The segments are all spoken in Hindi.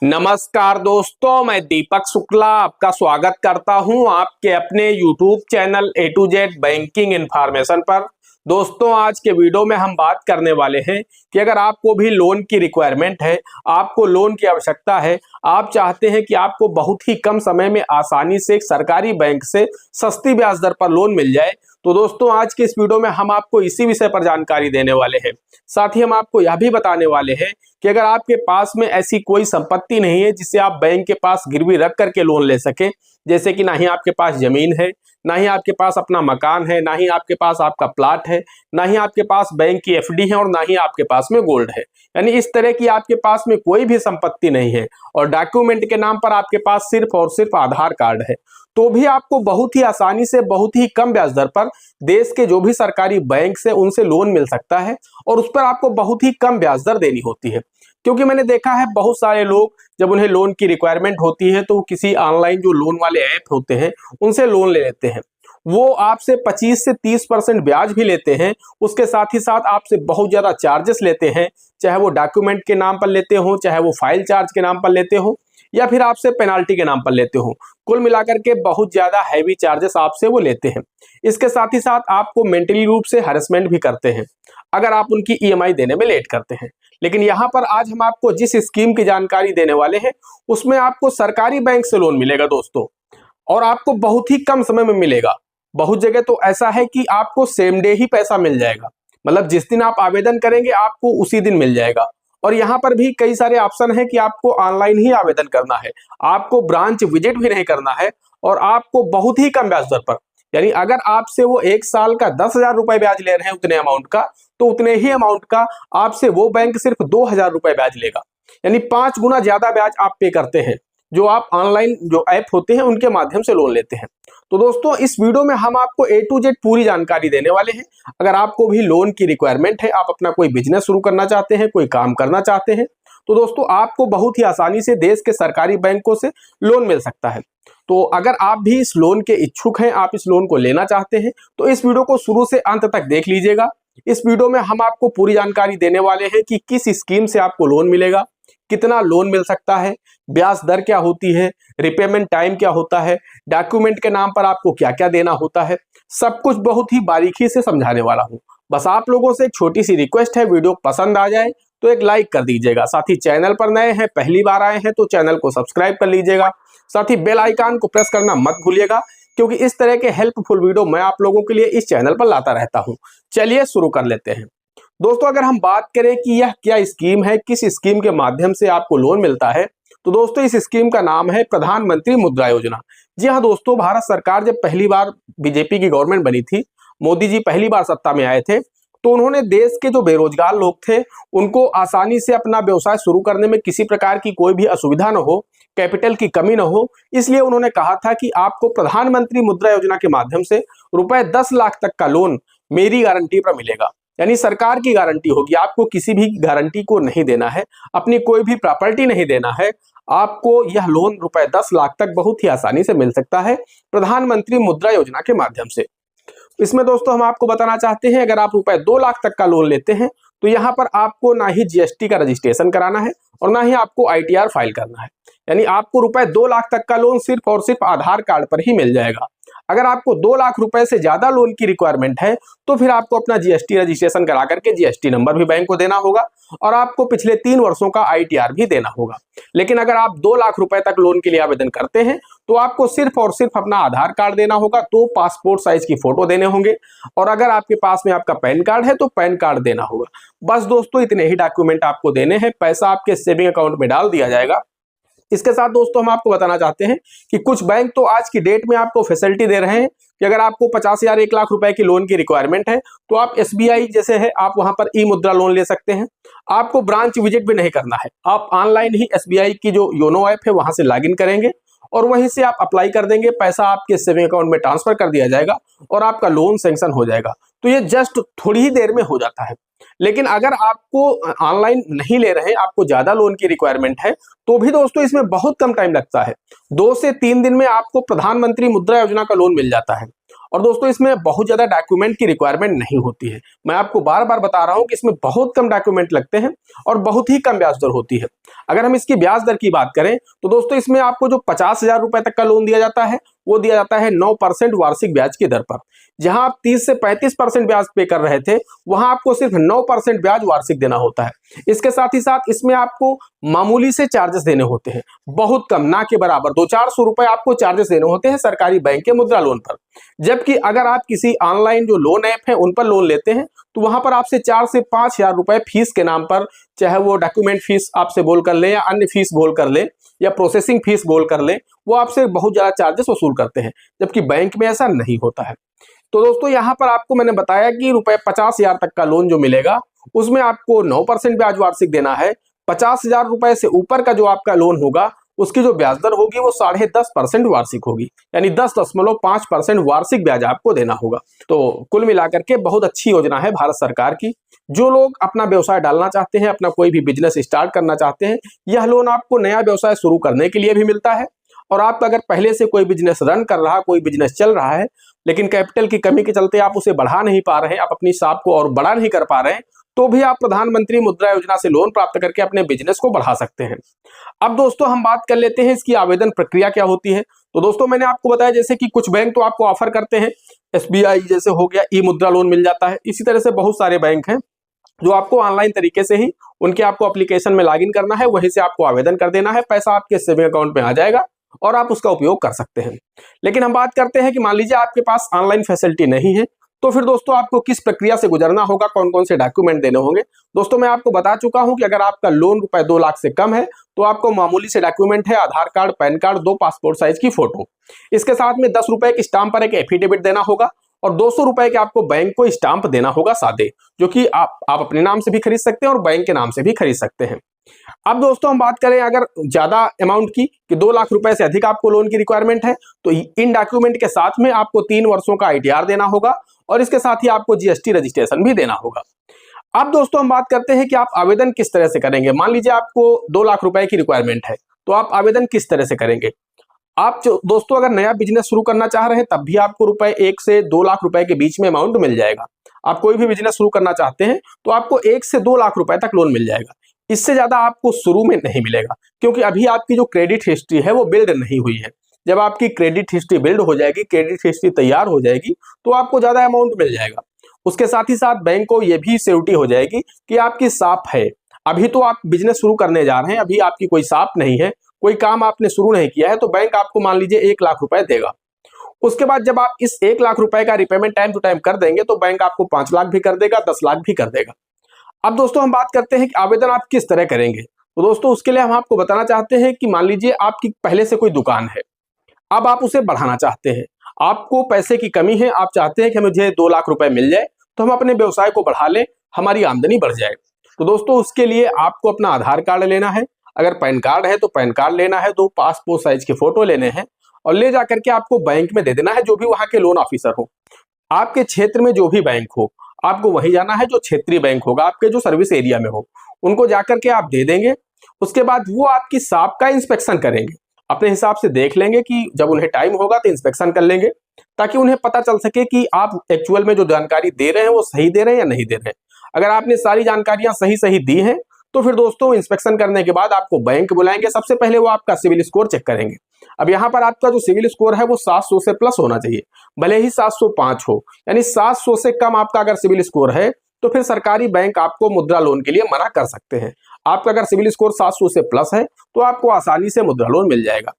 नमस्कार दोस्तों, मैं दीपक शुक्ला आपका स्वागत करता हूं आपके अपने YouTube channel A to Z banking information पर। दोस्तों, आज के वीडियो में हम बात करने वाले हैं कि अगर आपको भी लोन की रिक्वायरमेंट है, आपको लोन की आवश्यकता है, आप चाहते हैं कि आपको बहुत ही कम समय में आसानी से एक सरकारी बैंक से सस्ती ब्याज दर पर लोन मिल जाए, तो दोस्तों आज के इस वीडियो में हम आपको इसी विषय पर जानकारी देने वाले हैं। साथ ही हम आपको यह भी बताने वाले हैं कि अगर आपके पास में ऐसी कोई संपत्ति नहीं है जिसे आप बैंक के पास गिरवी रख करके लोन ले सके, जैसे कि ना ही आपके पास जमीन है, ना ही आपके पास अपना मकान है, ना ही आपके पास आपका प्लाट है, ना ही आपके पास बैंक की एफडी है और ना ही आपके पास में गोल्ड है, यानी इस तरह की आपके पास में कोई भी संपत्ति नहीं है और डॉक्यूमेंट के नाम पर आपके पास सिर्फ और सिर्फ आधार कार्ड है, तो भी आपको बहुत ही आसानी से बहुत ही कम ब्याज दर पर देश के जो भी सरकारी बैंक से उनसे लोन मिल सकता है और उस पर आपको बहुत ही कम ब्याज दर देनी होती है। क्योंकि मैंने देखा है बहुत सारे लोग जब उन्हें लोन की रिक्वायरमेंट होती है तो किसी ऑनलाइन जो लोन वाले ऐप होते हैं उनसे लोन ले लेते हैं। वो आपसे 25 से 30% ब्याज भी लेते हैं, उसके साथ ही साथ आपसे बहुत ज्यादा चार्जेस लेते हैं, चाहे वो डॉक्यूमेंट के नाम पर लेते हो, चाहे वो फाइल चार्ज के नाम पर लेते हो या फिर आपसे पेनाल्टी के नाम पर लेते हो। कुल मिलाकर के बहुत ज्यादा हैवी चार्जेस आपसे वो लेते हैं। इसके साथ ही साथ आपको मेंटली रूप से हरेसमेंट भी करते हैं अगर आप उनकी ईएमआई देने में लेट करते हैं। लेकिन यहाँ पर आज हम आपको जिस स्कीम की जानकारी देने वाले हैं उसमें आपको सरकारी बैंक से लोन मिलेगा दोस्तों, और आपको बहुत ही कम समय में मिलेगा। बहुत जगह तो ऐसा है कि आपको सेम डे ही पैसा मिल जाएगा, मतलब जिस दिन आप आवेदन करेंगे आपको उसी दिन मिल जाएगा। और यहाँ पर भी कई सारे ऑप्शन है कि आपको ऑनलाइन ही आवेदन करना है, आपको ब्रांच विजिट भी नहीं करना है और आपको बहुत ही कम ब्याज दर पर, यानी अगर आपसे वो 1 साल का 10,000 रुपए ब्याज ले रहे हैं उतने अमाउंट का, तो उतने ही अमाउंट का आपसे वो बैंक सिर्फ 2,000 रुपए ब्याज लेगा, यानी 5 गुना ज्यादा ब्याज आप पे करते हैं जो आप ऑनलाइन जो ऐप होते हैं उनके माध्यम से लोन लेते हैं। तो दोस्तों इस वीडियो में हम आपको A to Z पूरी जानकारी देने वाले हैं। अगर आपको भी लोन की रिक्वायरमेंट है, आप अपना कोई बिजनेस शुरू करना चाहते हैं, कोई काम करना चाहते हैं, तो दोस्तों आपको बहुत ही आसानी से देश के सरकारी बैंकों से लोन मिल सकता है। तो अगर आप भी इस लोन के इच्छुक हैं, आप इस लोन को लेना चाहते हैं, तो इस वीडियो को शुरू से अंत तक देख लीजिएगा। इस वीडियो में हम आपको पूरी जानकारी देने वाले हैं कि किस स्कीम से आपको लोन मिलेगा, कितना लोन मिल सकता है, ब्याज दर क्या होती है, रिपेमेंट टाइम क्या होता है, डॉक्यूमेंट के नाम पर आपको क्या क्या देना होता है, सब कुछ बहुत ही बारीकी से समझाने वाला हूं। बस आप लोगों से एक छोटी सी रिक्वेस्ट है, वीडियो पसंद आ जाए तो एक लाइक कर दीजिएगा। साथ ही चैनल पर नए हैं, पहली बार आए हैं तो चैनल को सब्सक्राइब कर लीजिएगा। साथ ही बेल आइकन को प्रेस करना मत भूलिएगा, क्योंकि इस तरह के हेल्पफुल वीडियो मैं आप लोगों के लिए इस चैनल पर लाता रहता हूं। चलिए शुरू कर लेते हैं। दोस्तों अगर हम बात करें कि यह क्या स्कीम है, किस स्कीम के माध्यम से आपको लोन मिलता है, तो दोस्तों इस स्कीम का नाम है प्रधानमंत्री मुद्रा योजना। जी हाँ दोस्तों, भारत सरकार जब पहली बार बीजेपी की गवर्नमेंट बनी थी, मोदी जी पहली बार सत्ता में आए थे, तो उन्होंने देश के जो बेरोजगार लोग थे उनको आसानी से अपना व्यवसाय शुरू करने में किसी प्रकार की कोई भी असुविधा न हो, कैपिटल की कमी न हो, इसलिए उन्होंने कहा था कि आपको प्रधानमंत्री मुद्रा योजना के माध्यम से रुपए 10 लाख तक का लोन मेरी गारंटी पर मिलेगा। यानी सरकार की गारंटी होगी, आपको किसी भी गारंटी को नहीं देना है, अपनी कोई भी प्रॉपर्टी नहीं देना है, आपको यह लोन रुपए 10 लाख तक बहुत ही आसानी से मिल सकता है प्रधानमंत्री मुद्रा योजना के माध्यम से। इसमें दोस्तों हम आपको बताना चाहते हैं, अगर आप रुपए 2 लाख तक का लोन लेते हैं तो यहाँ पर आपको ना ही जीएसटी का रजिस्ट्रेशन कराना है और ना ही आपको आईटीआर फाइल करना है, यानी आपको रुपए 2 लाख तक का लोन सिर्फ और सिर्फ आधार कार्ड पर ही मिल जाएगा। अगर आपको 2 लाख रुपए से ज्यादा लोन की रिक्वायरमेंट है तो फिर आपको अपना जीएसटी रजिस्ट्रेशन करा करके जीएसटी नंबर भी बैंक को देना होगा और आपको पिछले 3 वर्षों का आईटीआर भी देना होगा। लेकिन अगर आप 2 लाख रुपए तक लोन के लिए आवेदन करते हैं तो आपको सिर्फ और सिर्फ अपना आधार कार्ड देना होगा, 2 पासपोर्ट साइज की फोटो देने होंगे और अगर आपके पास में आपका पैन कार्ड है तो पैन कार्ड देना होगा। बस दोस्तों इतने ही डॉक्यूमेंट आपको देने हैं, पैसा आपके सेविंग अकाउंट में डाल दिया जाएगा। इसके साथ दोस्तों हम आपको बताना चाहते हैं कि कुछ बैंक तो आज की डेट में आपको फैसिलिटी दे रहे हैं कि अगर आपको 50,000 1 लाख रुपए की लोन की रिक्वायरमेंट है तो आप एसबीआई जैसे है आप वहां पर ई मुद्रा लोन ले सकते हैं। आपको ब्रांच विजिट भी नहीं करना है, आप ऑनलाइन ही एसबीआई की जो योनो ऐप है वहां से लॉगिन करेंगे और वहीं से आप अप्लाई कर देंगे, पैसा आपके सेविंग अकाउंट में ट्रांसफर कर दिया जाएगा और आपका लोन सैंक्शन हो जाएगा। तो ये जस्ट थोड़ी ही देर में हो जाता है। लेकिन अगर आपको ऑनलाइन नहीं ले रहे हैं, आपको ज्यादा लोन की रिक्वायरमेंट है, तो भी दोस्तों इसमें बहुत कम टाइम लगता है। 2 से 3 दिन में आपको प्रधानमंत्री मुद्रा योजना का लोन मिल जाता है और दोस्तों इसमें बहुत ज्यादा डॉक्यूमेंट की रिक्वायरमेंट नहीं होती है। मैं आपको बार बार बता रहा हूं कि इसमें बहुत कम डॉक्यूमेंट लगते हैं और बहुत ही कम ब्याज दर होती है। अगर हम इसकी ब्याज दर की बात करें तो दोस्तों इसमें आपको जो 50,000 रुपए तक का लोन दिया जाता है वो दिया जाता है 9% वार्षिक ब्याज की दर पर। जहां आप 30 से 35% ब्याज पे कर रहे थे वहां आपको सिर्फ 9% ब्याज वार्षिक देना होता है। इसके साथ ही साथ इसमें आपको मामूली से चार्जेस देने होते हैं, बहुत कम, ना के बराबर 200-400 रुपए आपको चार्जेस देने होते हैं सरकारी बैंक के मुद्रा लोन पर। जबकि अगर आप किसी ऑनलाइन जो लोन ऐप है उन पर लोन लेते हैं तो वहां पर आपसे 4 से 5,000 रुपए फीस के नाम पर, चाहे वो डॉक्यूमेंट फीस आपसे बोल कर ले या अन्य फीस बोल कर ले या प्रोसेसिंग फीस बोल कर ले, वो आपसे बहुत ज्यादा चार्जेस वसूल करते हैं, जबकि बैंक में ऐसा नहीं होता है। तो दोस्तों यहाँ पर आपको मैंने बताया कि रुपए 50,000 तक का लोन जो मिलेगा उसमें आपको 9% ब्याज वार्षिक देना है। 50,000 रुपए से ऊपर का जो आपका लोन होगा उसकी जो ब्याज दर होगी वो 10.5% वार्षिक होगी, यानी 10.5% वार्षिक ब्याज आपको देना होगा। तो कुल मिलाकर के बहुत अच्छी योजना है भारत सरकार की। जो लोग अपना व्यवसाय डालना चाहते हैं, अपना कोई भी बिजनेस स्टार्ट करना चाहते हैं, यह लोन आपको नया व्यवसाय शुरू करने के लिए भी मिलता है। और आप अगर पहले से कोई बिजनेस रन कर रहा, कोई बिजनेस चल रहा है, लेकिन कैपिटल की कमी के चलते आप उसे बढ़ा नहीं पा रहे हैं, आप अपनी शॉप को और बड़ा नहीं कर पा रहे हैं, तो भी आप प्रधानमंत्री मुद्रा योजना से लोन प्राप्त करके अपने बिजनेस को बढ़ा सकते हैं। अब दोस्तों हम बात कर लेते हैं इसकी आवेदन प्रक्रिया क्या होती है। तो दोस्तों मैंने आपको बताया जैसे कि कुछ बैंक तो आपको ऑफर करते हैं, SBI जैसे हो गया, ई मुद्रा लोन मिल जाता है। इसी तरह से बहुत सारे बैंक हैं जो आपको ऑनलाइन तरीके से ही उनके आपको एप्लीकेशन में लॉगिन करना है, वहीं से आपको आवेदन कर देना है, पैसा आपके सेविंग अकाउंट में आ जाएगा और आप उसका उपयोग कर सकते हैं। लेकिन हम बात करते हैं कि मान लीजिए आपके पास ऑनलाइन फैसिलिटी नहीं है, तो फिर दोस्तों आपको किस प्रक्रिया से गुजरना होगा, कौन कौन से डॉक्यूमेंट देने होंगे। दोस्तों मैं आपको बता चुका हूं कि अगर आपका लोन रुपए 2 लाख से कम है तो आपको मामूली से डॉक्यूमेंट है, Aadhaar card, PAN card, 2 passport size की फोटो, इसके साथ में 10 रुपए की स्टाम्प पर एक एफिडेविट देना होगा और 200 रुपए के आपको बैंक को स्टाम्प देना होगा सादे, जो कि आप अपने नाम से भी खरीद सकते हैं और बैंक के नाम से भी खरीद सकते हैं। अब दोस्तों हम बात करें अगर ज्यादा अमाउंट की, कि 2 लाख रुपए से अधिक आपको लोन की रिक्वायरमेंट है, तो इन डॉक्यूमेंट के साथ में आपको 3 वर्षों का ITR देना होगा और इसके साथ ही आपको GST रजिस्ट्रेशन भी देना होगा। अब दोस्तों हम बात करते हैं कि आप आवेदन किस तरह से करेंगे। मान लीजिए आपको 2 लाख रुपए की रिक्वायरमेंट है, तो आप आवेदन किस तरह से करेंगे। आप जो दोस्तों अगर नया बिजनेस शुरू करना चाह रहे हैं तब भी आपको रुपए 1 से 2 लाख रुपए के बीच में अमाउंट मिल जाएगा। आप कोई भी बिजनेस शुरू करना चाहते हैं तो आपको 1 से 2 लाख रुपए तक लोन मिल जाएगा। इससे ज्यादा आपको शुरू में नहीं मिलेगा, क्योंकि अभी आपकी जो क्रेडिट हिस्ट्री है वो बिल्ड नहीं हुई है। जब आपकी क्रेडिट हिस्ट्री बिल्ड हो जाएगी, क्रेडिट हिस्ट्री तैयार हो जाएगी, तो आपको ज्यादा अमाउंट मिल जाएगा। उसके साथ ही साथ बैंक को यह भी श्योरिटी हो जाएगी कि आपकी शॉप है। अभी तो आप बिजनेस शुरू करने जा रहे हैं, अभी आपकी कोई शॉप नहीं है, कोई काम आपने शुरू नहीं किया है, तो बैंक आपको मान लीजिए 1 लाख रुपए देगा। उसके बाद जब आप इस 1 लाख रुपए का रिपेमेंट टाइम टू टाइम कर देंगे तो बैंक आपको 5 लाख भी कर देगा, 10 लाख भी कर देगा। अब दोस्तों हम बात करते हैं कि आवेदन आप किस तरह करेंगे। तो दोस्तों उसके लिए हम आपको बताना चाहते हैं कि मान लीजिए आपकी पहले से कोई दुकान है, अब आप उसे बढ़ाना चाहते हैं, आपको पैसे की कमी है, आप चाहते हैं कि मुझे 2 लाख रुपए मिल जाए तो हम अपने व्यवसाय को बढ़ा लें, हमारी आमदनी बढ़ जाए। तो दोस्तों उसके लिए आपको अपना आधार कार्ड लेना है, अगर पैन कार्ड है तो पैन कार्ड लेना है, 2 पासपोर्ट साइज के फोटो लेने हैं और ले जाकर के आपको बैंक में दे देना है, जो भी वहां के लोन ऑफिसर हो, आपके क्षेत्र में जो भी बैंक हो, आपको वहीं जाना है, जो क्षेत्रीय बैंक होगा आपके जो सर्विस एरिया में हो, उनको जाकर के आप दे देंगे। उसके बाद वो आपकी शॉप का इंस्पेक्शन करेंगे, अपने हिसाब से देख लेंगे कि जब उन्हें टाइम होगा तो इंस्पेक्शन कर लेंगे, ताकि उन्हें पता चल सके कि आप एक्चुअल में जो जानकारी दे रहे हैं वो सही दे रहे हैं या नहीं दे रहे हैं। अगर आपने सारी जानकारियां सही सही दी हैं तो फिर दोस्तों इंस्पेक्शन करने के बाद आपको बैंक बुलाएंगे। सबसे पहले वो आपका सिविल स्कोर चेक करेंगे। अब यहाँ पर आपका जो सिविल स्कोर है वो 700 से प्लस होना चाहिए, भले ही 705 हो, यानी 700 से कम आपका अगर सिविल स्कोर है तो फिर सरकारी बैंक आपको मुद्रा लोन के लिए मना कर सकते हैं। आपका अगर सिविल स्कोर 700 से प्लस है तो आपको आसानी से मुद्रा लोन मिल जाएगा।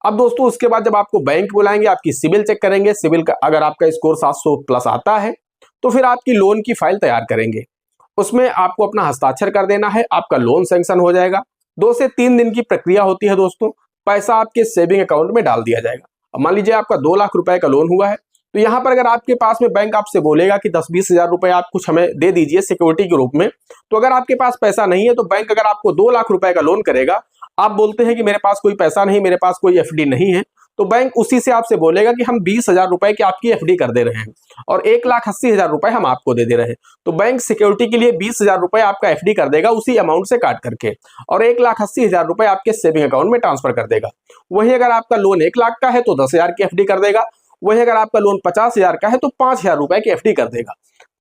अब दोस्तों उसके बाद जब आपको बैंक बुलाएंगे, आपकी सिविल चेक करेंगे, सिविल का अगर आपका स्कोर 700 प्लस आता है तो फिर आपकी लोन की फाइल तैयार करेंगे, उसमें आपको अपना हस्ताक्षर कर देना है, आपका लोन सैंक्शन हो जाएगा। 2 से 3 दिन की प्रक्रिया होती है दोस्तों, पैसा आपके सेविंग अकाउंट में डाल दिया जाएगा। अब मान लीजिए आपका 2 लाख रुपए का लोन हुआ है, तो यहाँ पर अगर आपके पास में बैंक आपसे बोलेगा कि 10-20 हजार रुपए आप कुछ हमें दे दीजिए सिक्योरिटी के रूप में, तो अगर आपके पास पैसा नहीं है तो बैंक अगर आपको 2 लाख रुपए का लोन करेगा, आप बोलते हैं कि मेरे पास कोई पैसा नहीं, मेरे पास कोई FD नहीं है, तो बैंक उसी से आपसे बोलेगा कि हम 20 हजार रुपए की आपकी FD कर दे रहे हैं और 1,80,000 रुपए हम आपको दे दे रहे हैं। तो बैंक सिक्योरिटी के लिए 20 हजार रुपए आपका FD कर देगा उसी अमाउंट से काट करके, और 1,80,000 रुपए आपके सेविंग अकाउंट में ट्रांसफर कर देगा। वहीं अगर आपका लोन 1 लाख का है तो 10 हजार की FD कर देगा, वही अगर आपका लोन 50,000 का है तो 5,000 रुपए की एफडी कर देगा,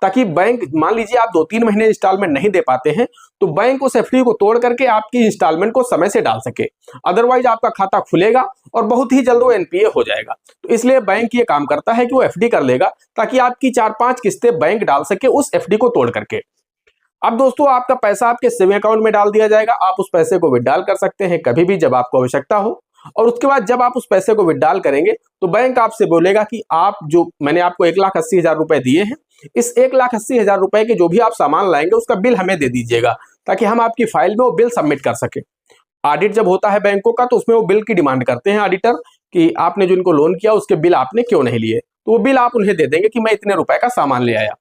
ताकि बैंक, मान लीजिए आप 2-3 महीने इंस्टॉलमेंट नहीं दे पाते हैं तो बैंक उस एफडी को तोड़ करके आपकी इंस्टॉलमेंट को समय से डाल सके। अदरवाइज आपका खाता खुलेगा और बहुत ही जल्द वो एनपीए हो जाएगा। तो इसलिए बैंक ये काम करता है कि वो एफडी कर लेगा ताकि आपकी 4-5 किस्तें बैंक डाल सके उस एफडी को तोड़ करके। अब दोस्तों आपका पैसा आपके सेविंग अकाउंट में डाल दिया जाएगा, आप उस पैसे को विड्रॉल कर सकते हैं कभी भी जब आपको आवश्यकता हो। और उसके बाद जब आप उस पैसे को विड्रॉल करेंगे तो बैंक आपसे बोलेगा कि आप जो मैंने आपको 1,80,000 रुपए दिए हैं, इस 1,80,000 रुपए के जो भी आप सामान लाएंगे उसका बिल हमें दे दीजिएगा, ताकि हम आपकी फाइल में वो बिल सबमिट कर सके। ऑडिट जब होता है बैंकों का तो उसमें वो बिल की डिमांड करते हैं ऑडिटर कि आपने जो इनको लोन किया उसके बिल आपने क्यों नहीं लिए, तो वो बिल आप उन्हें दे देंगे कि मैं इतने रुपए का सामान ले आया।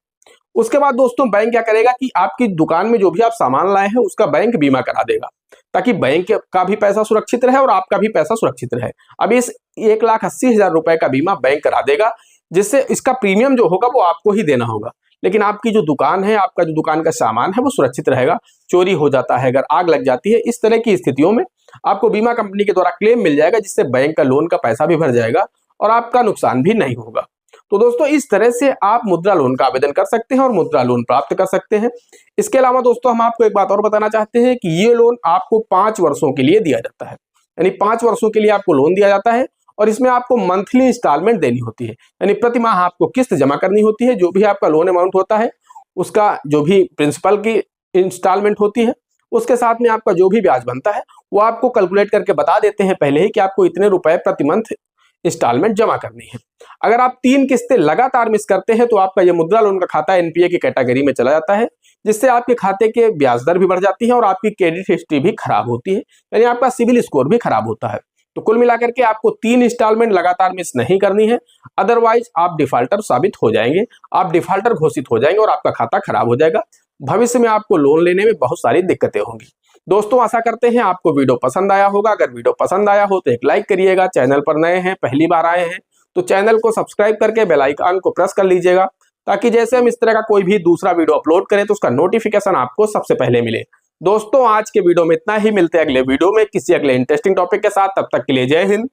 उसके बाद दोस्तों बैंक क्या करेगा कि आपकी दुकान में जो भी आप सामान लाए हैं उसका बैंक बीमा करा देगा, ताकि बैंक का भी पैसा सुरक्षित रहे और आपका भी पैसा सुरक्षित रहे। अब इस 1,80,000 रुपए का बीमा बैंक करा देगा, जिससे इसका प्रीमियम जो होगा वो आपको ही देना होगा, लेकिन आपकी जो दुकान है, आपका जो दुकान का सामान है वो सुरक्षित रहेगा। चोरी हो जाता है, अगर आग लग जाती है, इस तरह की स्थितियों में आपको बीमा कंपनी के द्वारा क्लेम मिल जाएगा, जिससे बैंक का लोन का पैसा भी भर जाएगा और आपका नुकसान भी नहीं होगा। तो दोस्तों इस तरह से आप मुद्रा लोन का आवेदन कर सकते हैं और मुद्रा लोन प्राप्त कर सकते हैं। इसके अलावा दोस्तों हम आपको एक बात और बताना चाहते हैं कि ये लोन आपको 5 वर्षों के लिए दिया जाता है, यानी 5 वर्षों के लिए आपको लोन दिया जाता है और इसमें आपको मंथली इंस्टॉलमेंट देनी होती है, यानी प्रति माह आपको किस्त जमा करनी होती है। जो भी आपका लोन अमाउंट होता है उसका जो भी प्रिंसिपल की इंस्टॉलमेंट होती है उसके साथ में आपका जो भी ब्याज बनता है वो आपको कैलकुलेट करके बता देते हैं पहले ही कि आपको इतने रुपए प्रति मंथ इंस्टॉलमेंट जमा करनी है। अगर आप 3 किस्तें लगातार मिस करते हैं तो आपका ये मुद्रा लोन का खाता एनपीए की कैटेगरी में चला जाता है, जिससे आपके खाते के ब्याज दर भी बढ़ जाती है और आपकी क्रेडिट हिस्ट्री भी खराब होती है, यानी आपका सिविल स्कोर भी खराब होता है। तो कुल मिलाकर के आपको 3 इंस्टॉलमेंट लगातार मिस नहीं करनी है, अदरवाइज आप डिफॉल्टर साबित हो जाएंगे, आप डिफॉल्टर घोषित हो जाएंगे और आपका खाता खराब हो जाएगा। भविष्य में आपको लोन लेने में बहुत सारी दिक्कतें होंगी। दोस्तों आशा करते हैं आपको वीडियो पसंद आया होगा। अगर वीडियो पसंद आया हो तो एक लाइक करिएगा। चैनल पर नए हैं, पहली बार आए हैं तो चैनल को सब्सक्राइब करके बेल आइकन को प्रेस कर लीजिएगा, ताकि जैसे हम इस तरह का कोई भी दूसरा वीडियो अपलोड करें तो उसका नोटिफिकेशन आपको सबसे पहले मिले। दोस्तों आज के वीडियो में इतना ही, मिलते हैं अगले वीडियो में किसी अगले इंटरेस्टिंग टॉपिक के साथ। तब तक के लिए जय हिंद,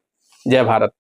जय भारत।